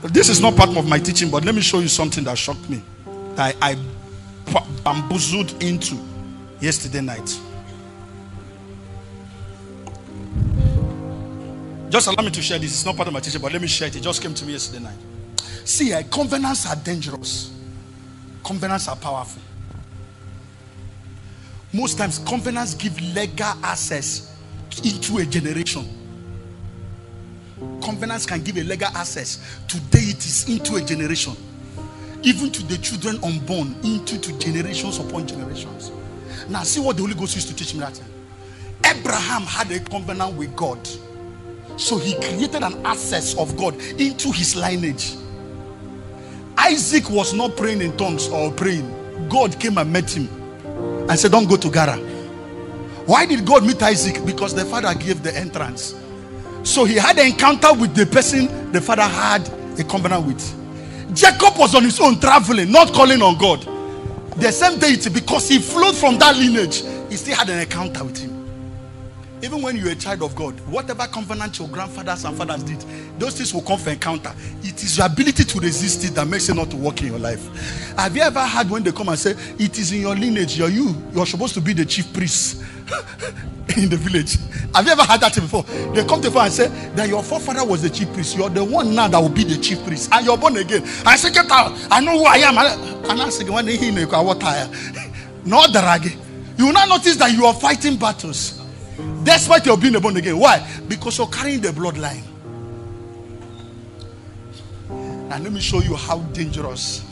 This is not part of my teaching, but let me show you something that shocked me. I bamboozled into yesterday night. Just allow me to share this. It's not part of my teaching, but let me share it. It just came to me yesterday night. See, covenants are dangerous. Covenants are powerful. Most times, covenants give legal access into a generation. Covenants can give a legal access to deities into a generation. Even to the children unborn, into generations upon generations. Now, see what the Holy Ghost used to teach me that time. Abraham had a covenant with God. So he created an access of God into his lineage. Isaac was not praying in tongues or praying. God came and met him and said, don't go to Gerar. Why did God meet Isaac? Because the father gave the entrance. So he had an encounter with the person the father had a covenant with. Jacob was on his own traveling, not calling on God. The same deity, because he flowed from that lineage, he still had an encounter with him. Even when you're a child of God, whatever covenant your grandfathers and fathers did, those things will come for encounter. It is your ability to resist it that makes it not to work in your life. Have you ever heard when they come and say, it is in your lineage, you're supposed to be the chief priest in the village? Have you ever heard that before? They come to you and say that your forefather was the chief priest. You're the one now that will be the chief priest. And you're born again. I say, get out. I know who I am. And I say, when he no drag. You will not notice that you are fighting battles. Despite your being born again. Why? Because you're carrying the bloodline. And let me show you how dangerous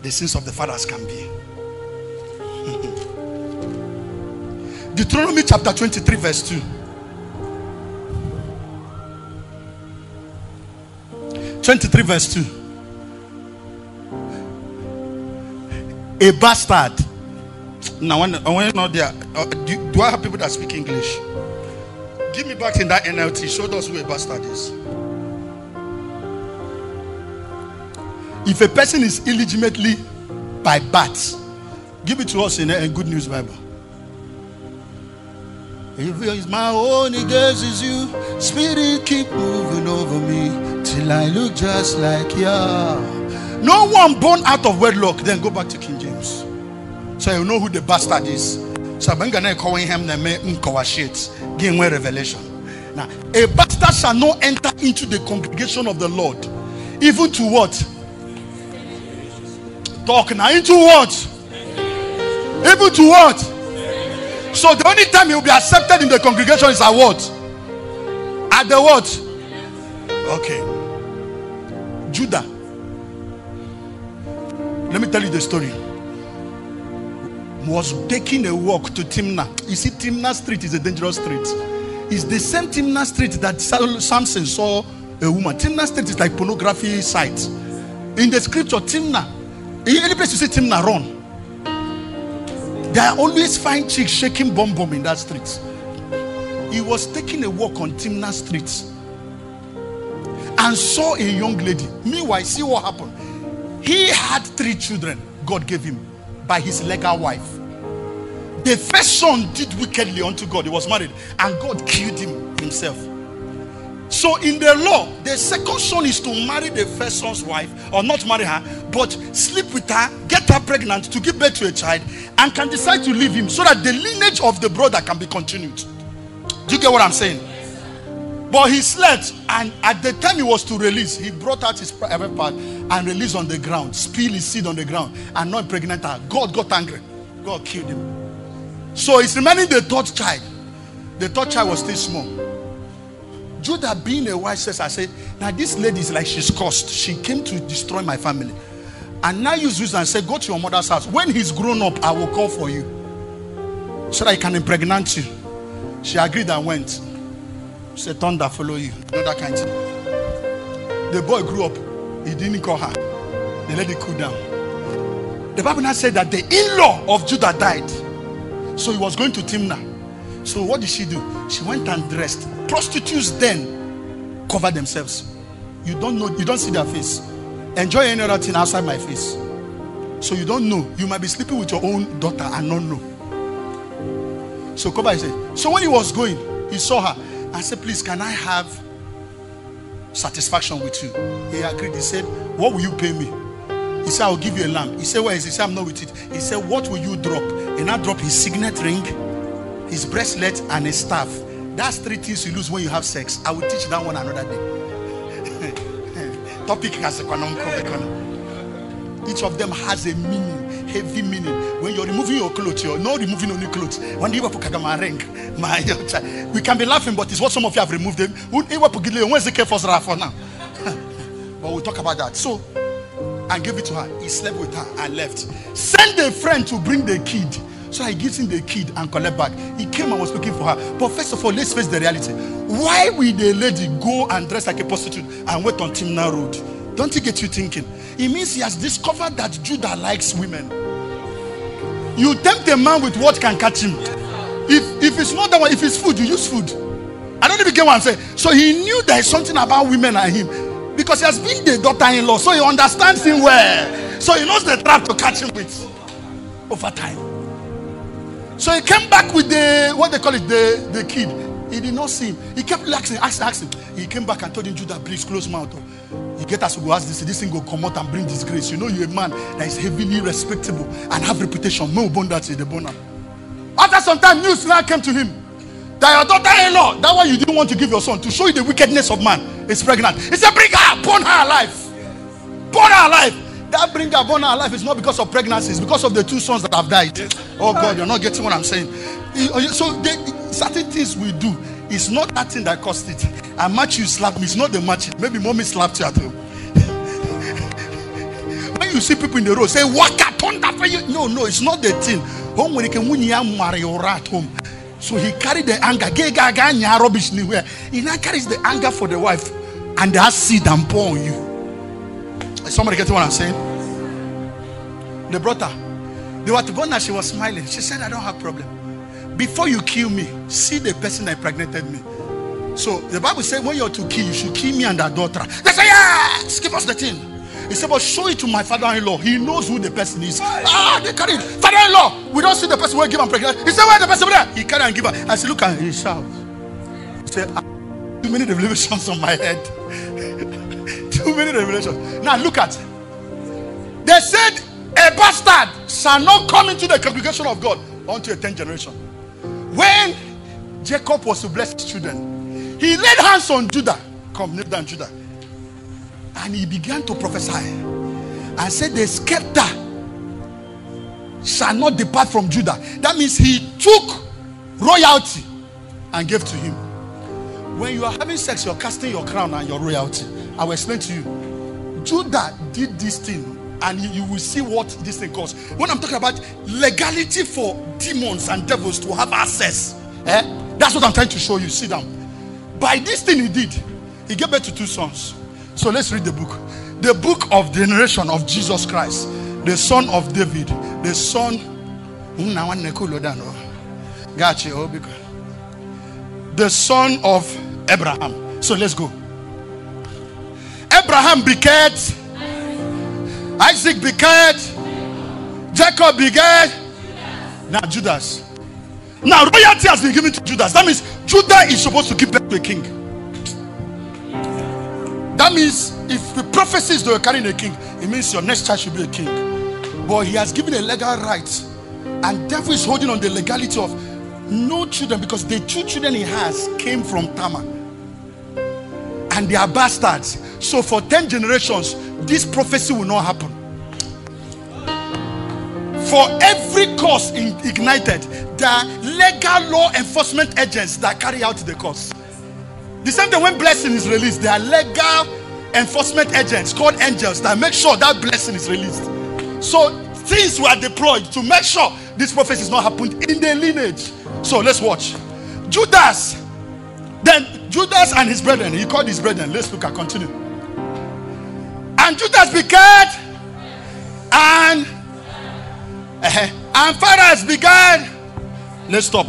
the sins of the fathers can be. Deuteronomy chapter 23 verse 2. 23 verse 2. A bastard. Now, when you're not there, do I have people that speak English? Give me back in that NLT. Show us who a bastard is. If a person is illegitimately by birth, give it to us in a Good News Bible. If it's my own, it is you. Spirit keep moving over me till I look just like you. No one born out of wedlock. Then go back to King James. So you know who the bastard is. So I'm gonna call him the man give me revelation. Now, a bastard shall not enter into the congregation of the Lord, even to what? Talk now. Into what? Even to what? So the only time he will be accepted in the congregation is at what? At the what? Okay. Judah. Let me tell you the story. Was taking a walk to Timnah. You see, Timnah Street is a dangerous street. It's the same Timnah Street that Samson saw a woman. Timnah Street is like pornography site. In the scripture, Timnah, in any place you see Timnah, run. There are always fine chicks shaking bomb in that street. He was taking a walk on Timnah Street and saw a young lady. Meanwhile, see what happened. He had 3 children God gave him by his legal wife. The first son did wickedly unto God. He was married and God killed him himself. So in the law, the second son is to marry the first son's wife, or not marry her, but sleep with her, get her pregnant to give birth to a child, and can decide to leave him so that the lineage of the brother can be continued. Do you get what I'm saying? But he slept, and at the time he was to release, he brought out his private part and released on the ground, spilled his seed on the ground, and not pregnant her. God got angry. God killed him. So he's remaining the 3rd child. The 3rd child was still small. Judah, being a wise, says, I say, now this lady is like she's cursed. She came to destroy my family. And now use wisdom and say, go to your mother's house. When he's grown up, I will call for you, so that I can impregnate you. She agreed and went. She said, thunder follow you. You know that kind of thing. The boy grew up. He didn't call her. They let it cool down. The Bible now said that the in-law of Judah died. So he was going to Timnah. So what did she do? She went and dressed. Prostitutes then cover themselves. You don't know, you don't see their face. Enjoy any other thing outside my face. So you don't know. You might be sleeping with your own daughter and not know. So Koba said, so when he was going, he saw her and said, please, can I have satisfaction with you. He agreed. He said, what will you pay me? He said, I'll give you a lamb. He said, where is it? He said, I'm not with it. He said, what will you drop? And I dropped his signet ring, his bracelet, and his staff. That's 3 things you lose when you have sex. I will teach that one another day. Topic has a each of them has a meaning, heavy meaning. When you're removing your clothes, you're not removing only clothes. When you put my ring, we can be laughing, but it's what some of you have removed them. When's the care for now? But we'll talk about that. So, and gave it to her. He slept with her and left. Send a friend to bring the kid. So he gives him the kid and collect back. He came and was looking for her. But first of all, let's face the reality. Why will the lady go and dress like a prostitute and wait on Timnah Road? Don't it get you thinking? It means he has discovered that Judah likes women. You tempt a man with what can catch him. If it's not that one, if it's food, you use food. I don't even get what I'm saying. So he knew there is something about women and him. Because he has been the daughter-in-law, so he understands him well. So he knows the trap to catch him with over time. So he came back with the, what they call it, the kid. He did not see him. He kept asking. He came back and told him, Judah, please close mouth. You get us to go ask this thing will come out and bring disgrace. You know you're a man that is heavily respectable and have reputation. No bond that is the boner. After some time, news now came to him. That your daughter-in-law, that one you didn't want to give your son, to show you the wickedness of man, is pregnant. He said, bring her, burn her alive. Burn her alive. That bring her, burn her alive is not because of pregnancy, it's because of the 2 sons that have died. Oh God, you're not getting what I'm saying. So certain things we do, it's not that thing that cost it. A match you slap me, it's not the match. Maybe mommy slapped you at home. When you see people in the road say, waka, thunder for you. No, it's not the thing. Home when you can win your marry or at home. So he carried the anger. Rubbish anywhere. He now carries the anger for the wife, and that seed and pour on you. Is somebody getting what I'm saying? They brought her. They were to burn her. She was smiling. She said, I don't have problem. Before you kill me, see the person that impregnated me. So the Bible says when you're to kill, you should kill me and that daughter. They say, yes, give us the thing. He said, but show it to my father-in-law. He knows who the person is. They carry it. Father-in-law, we don't see the person who give him pregnant. He said, where the person there? He carry and give her. I said, look, and he shout. He said, too many revelations on my head. Too many revelations. Now look at. They said, a bastard shall not come into the congregation of God unto a 10th generation. When Jacob was to bless his children, he laid hands on Judah. Come, kneel down, Judah. And he began to prophesy and said, the scepter shall not depart from Judah. That means he took royalty and gave to him. When you are having sex, you're casting your crown and your royalty. I will explain to you. Judah did this thing, and you will see what this thing costs. When I'm talking about legality for demons and devils to have access, that's what I'm trying to show you. Sit down. By this thing he did, he gave birth to 2 sons. So let's read the book. The book of the generation of Jesus Christ, the son of David, the son the son of Abraham. So let's go. Abraham begat Isaac, begat Jacob, begat now Judas. Now royalty has been given to Judas. That means Judah is supposed to give birth to a king. That means if the prophecy is they were carrying a king, it means your next child should be a king. But he has given a legal right, and devil is holding on the legality of no children, because the 2 children he has came from Tamar, and they are bastards. So for 10 generations, this prophecy will not happen. For every cause ignited, there are legal law enforcement agents that carry out the cause. The same thing when blessing is released, there are legal enforcement agents called angels that make sure that blessing is released. So things were deployed to make sure this prophecy is not happened in the lineage. So let's watch. Judas. Then Judas and his brethren. He called his brethren. Let's look at continue. And Judas begat and Phares began. Let's stop.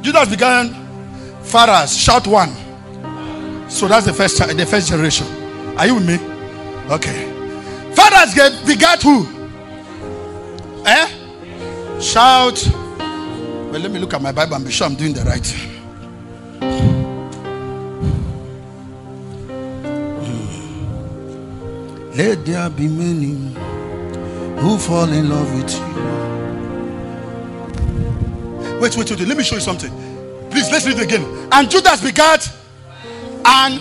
Judas began Phares. Shout 1. So that's the first generation. Are you with me? Okay. Phares begat who? Shout. Well, let me look at my Bible and be sure I'm doing the right. Let there be many who fall in love with you. Wait. Let me show you something. Please, let's read it again. And Judas begat and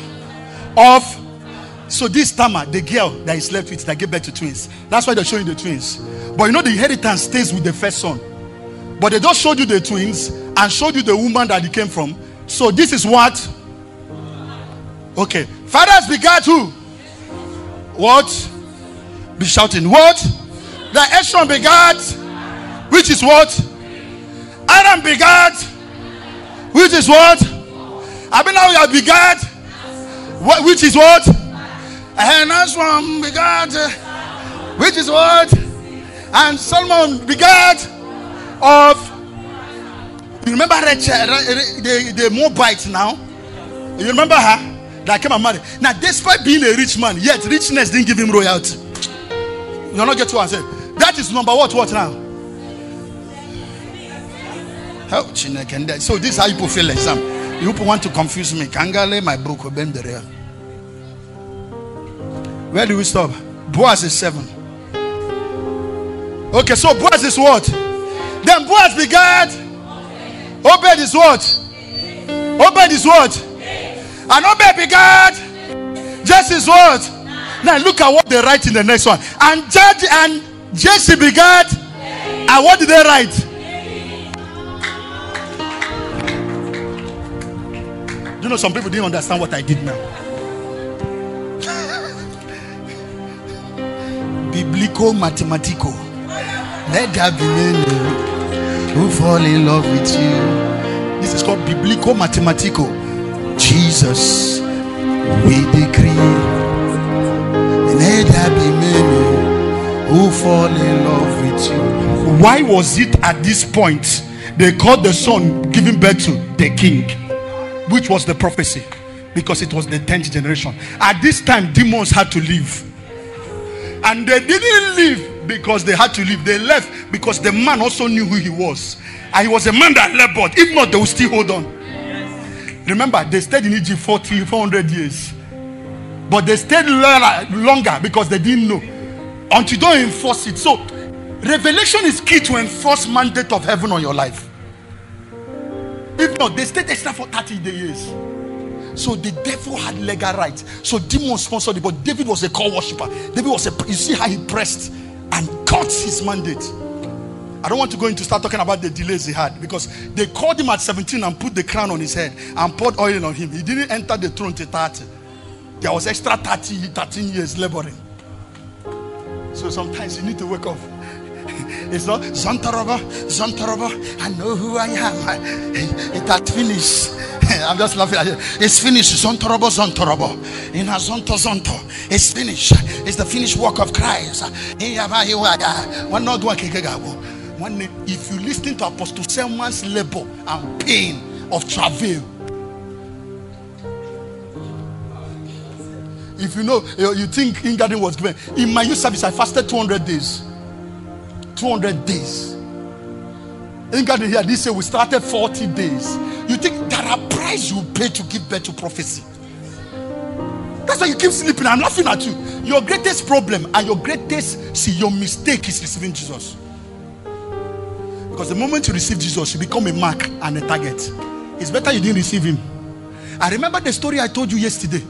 of. So this Tamar, the girl that he slept with, that gave birth to twins. That's why they're showing the twins. But you know the inheritance stays with the first son. But they just showed you the twins and showed you the woman that he came from. So this is what? Okay. Fathers begat who? What? Be shouting. What? The Eshron begat, which is what? Adam begat, which is what? Abinah begat, which is what? And Ashram begat, which is what? And Solomon begat of. You remember the Moabite now? You remember her? That came and married. Now, despite being a rich man, yet richness didn't give him royalty. You're not getting what I said. That is number what now? So this is how people feel like some. You people want to confuse me. Kangale, my book, where do we stop? Boaz is 7. Okay, so Boaz is what? Then Boaz begat. Obed is what? Obed is what? And Obed begat. Jesse is what? Now look at what they write in the next one. And Jesse begat. And what did they write? You know, some people didn't understand what I did now. Biblical mathematical. Let there be many who fall in love with you. This is called biblical mathematical. Jesus, we decree. Let there be many who fall in love with you. Why was it at this point they called the son giving birth to the king, which was the prophecy? Because it was the 10th generation. At this time, demons had to leave. And they didn't leave because they had to leave. They left because the man also knew who he was. And he was a man that labored. If not, they would still hold on. Remember, they stayed in Egypt 400 years. But they stayed longer because they didn't know. Until you don't enforce it. So, revelation is key to enforce mandate of heaven on your life. If not, they stayed extra for 30 years. So the devil had legal rights. So demons sponsored it. But David was a call worshiper. David was you see how he pressed and got his mandate. I don't want to go into start talking about the delays he had, because they called him at 17 and put the crown on his head and poured oil on him. He didn't enter the throne till 30. There was extra 13 years laboring. So sometimes you need to wake up. It's not Zontaroba, I know who I am. It has finished. I'm just laughing at it. It's finished. Zontaroba. In a Zonto. It's finished. It's the finished work of Christ. If you listen to Apostle Selman's labor and pain of travail, if you know, you think in garden was given. In my youth service, I fasted 200 days. 200 days. In garden here, this year we started 40 days. You think there are price you pay to give birth to prophecy? That's why you keep sleeping. I'm laughing at you. Your greatest problem and your your mistake is receiving Jesus. Because the moment you receive Jesus, you become a mark and a target. It's better you didn't receive him. I remember the story I told you yesterday.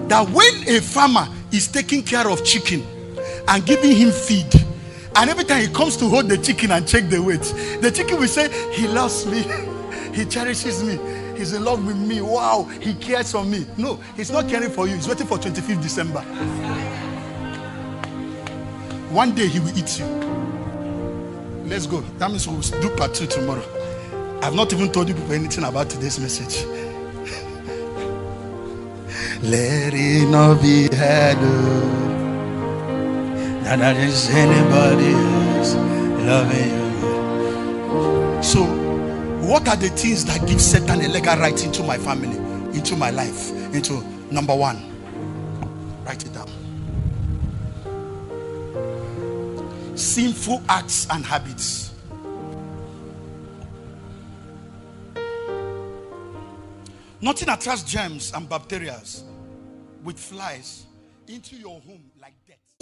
That when a farmer is taking care of chicken and giving him feed, and every time he comes to hold the chicken and check the weight, the chicken will say, he loves me, he cherishes me, he's in love with me, wow, he cares for me. No, he's not caring for you. He's waiting for 25th December. One day he will eat you. Let's go. That means we'll do part 2 tomorrow. I've not even told you people anything about today's message. Let it not be heard that there is anybody else loving you. So, what are the things that give Satan a legal right into my family, into my life? Into number 1, write it down. Sinful acts and habits. Nothing attracts germs and bacteria with flies into your home like death.